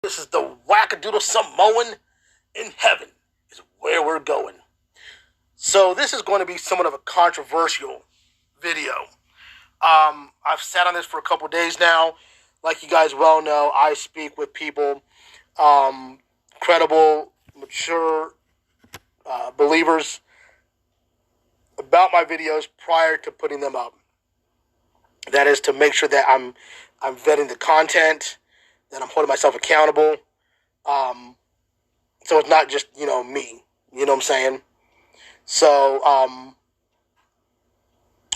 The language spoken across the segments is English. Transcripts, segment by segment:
This is the Wackadoodle Samoan in heaven is where we're going. So this is going to be somewhat of a controversial video. I've sat on this for a couple days now. Like you guys well know, I speak with people, credible, mature believers about my videos prior to putting them up. That is to make sure that I'm vetting the content, that I'm holding myself accountable. So it's not just, me. You know what I'm saying? So,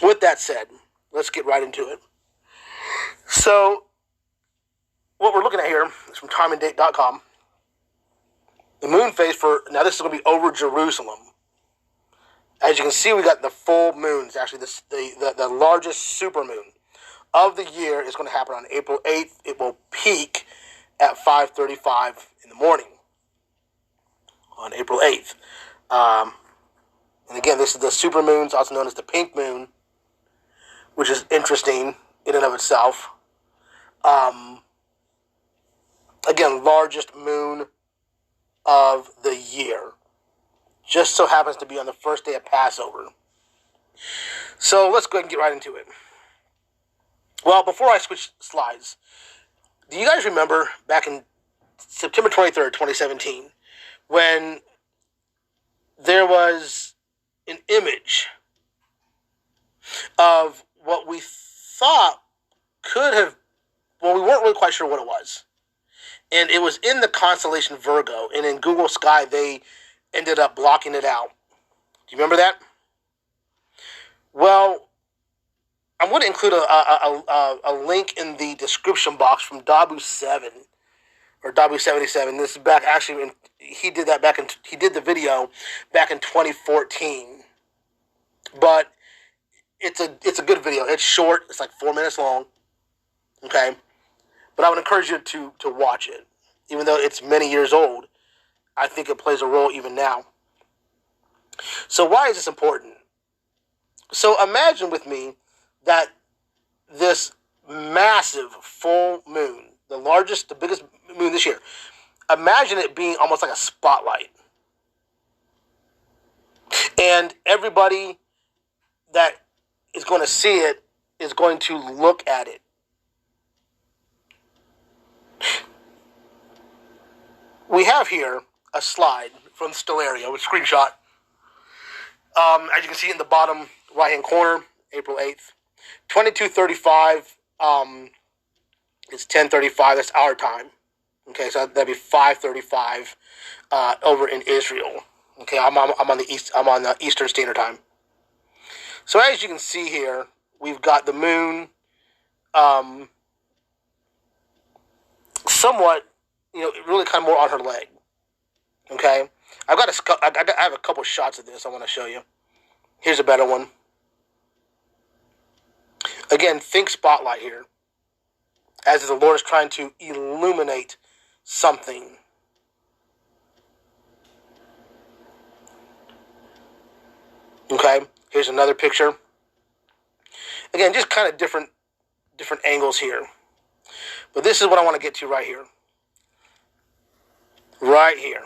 with that said, let's get right into it. So, what we're looking at here is from timeanddate.com. The moon phase now this is going to be over Jerusalem. As you can see, we got the full moons. Actually, the largest supermoon of the year is going to happen on April 8th. It will peak at 5:35 in the morning on April 8th. And again, this is the supermoons, also known as the pink moon, which is interesting in and of itself. Again, largest moon of the year. Just so happens to be on the first day of Passover. So let's go ahead and get right into it. Well, before I switch slides, do you guys remember back in September 23rd, 2017, when there was an image of what we thought could have, well, we weren't really quite sure what it was. And it was in the constellation Virgo, and in Google Sky, they ended up blocking it out. Do you remember that? Well, I'm going to include a link in the description box from Dabu7 or Dabu77. This is back actually. He did the video back in 2014. But it's a good video. It's short. It's like 4 minutes long. Okay, but I would encourage you to watch it, even though it's many years old. I think it plays a role even now. So why is this important? So imagine with me that this massive full moon, the biggest moon this year, imagine it being almost like a spotlight. And everybody that is going to see it is going to look at it. We have here a slide from Stellaria with screenshot. As you can see in the bottom right-hand corner, April 8th. 22:35 is 10:35. That's our time. Okay, so that'd be 5:35 over in Israel. Okay, I'm on the Eastern Standard Time. So as you can see here, we've got the moon, somewhat, really kind of more on her leg. Okay, I have a couple shots of this I want to show you. Here's a better one. Again, think spotlight here, as the Lord is trying to illuminate something. Okay, here's another picture. Again, just kind of different angles here. But this is what I want to get to right here. Right here.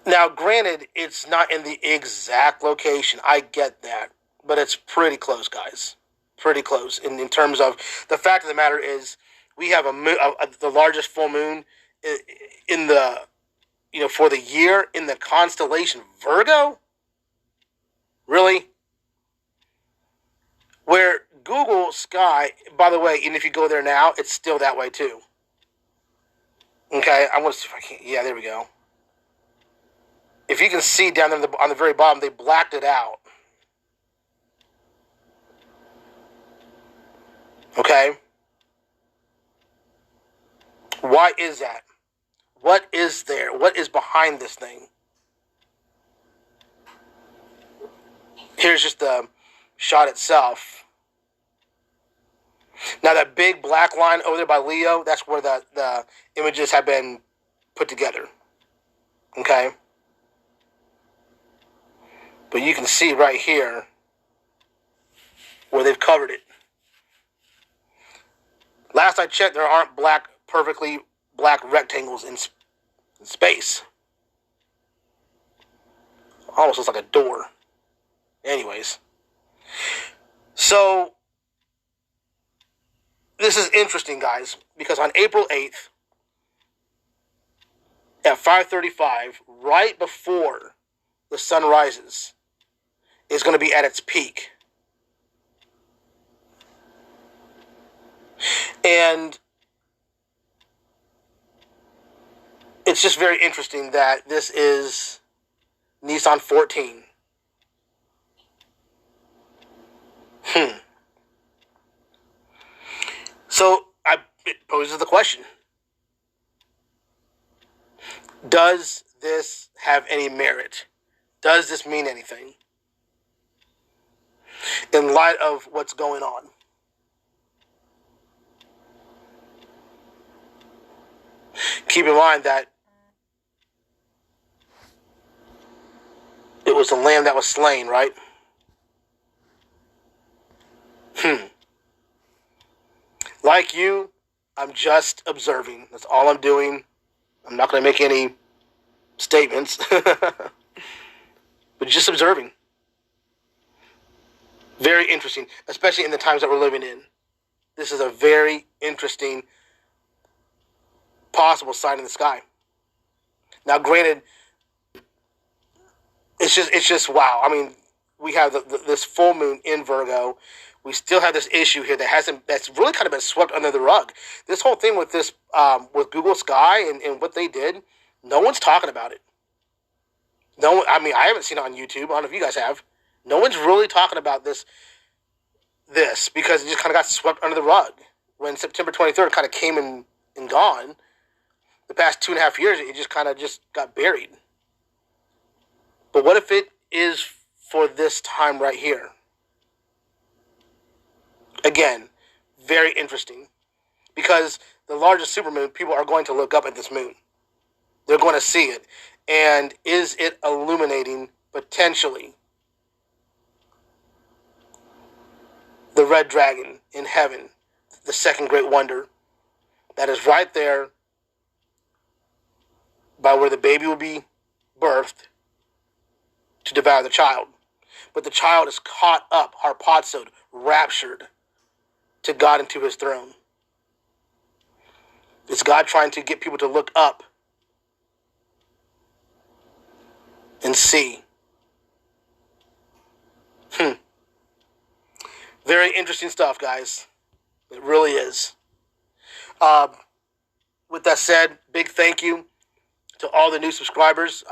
Now, granted, it's not in the exact location. I get that. But it's pretty close, guys. Pretty close. In terms of, the fact of the matter is, we have the largest full moon in the, for the year in the constellation Virgo? Really? Where Google Sky, by the way, and if you go there now, it's still that way too. Okay, I'm going to see if I can. Yeah, there we go. If you can see down there on the very bottom, they blacked it out. Okay? Why is that? What is there? What is behind this thing? Here's just the shot itself. Now that big black line over there by Leo, that's where the images have been put together. Okay? But you can see right here where they've covered it. Last I checked, there aren't perfectly black rectangles in space. Almost looks like a door. Anyways. So, this is interesting, guys, because on April 8th, at 5:35, right before the sun rises, is going to be at its peak. And it's just very interesting that this is Nissan 14. So it poses the question. Does this have any merit? Does this mean anything? In light of what's going on. Keep in mind that it was the lamb that was slain, right? Like you, I'm just observing. That's all I'm doing. I'm not going to make any statements. But just observing. Very interesting, especially in the times that we're living in. This is a very interesting possible sign in the sky. Now, granted, it's just wow. I mean, we have this full moon in Virgo. We still have this issue here that's really kind of been swept under the rug. This whole thing with this with Google Sky and what they did, no one's talking about it. No, I mean, I haven't seen it on YouTube. I don't know if you guys have. No one's really talking about this because it just kind of got swept under the rug when September 23rd kind of came and gone. The past 2.5 years, it just kind of just got buried. But what if it is for this time right here? Again, very interesting. Because the largest supermoon, people are going to look up at this moon. They're going to see it. And is it illuminating, potentially, the red dragon in heaven, the second great wonder, that is right there by where the baby will be birthed to devour the child. But the child is caught up, harpazoed, raptured to God and to his throne. It's God trying to get people to look up and see. Very interesting stuff, guys. It really is. With that said, big thank you to all the new subscribers.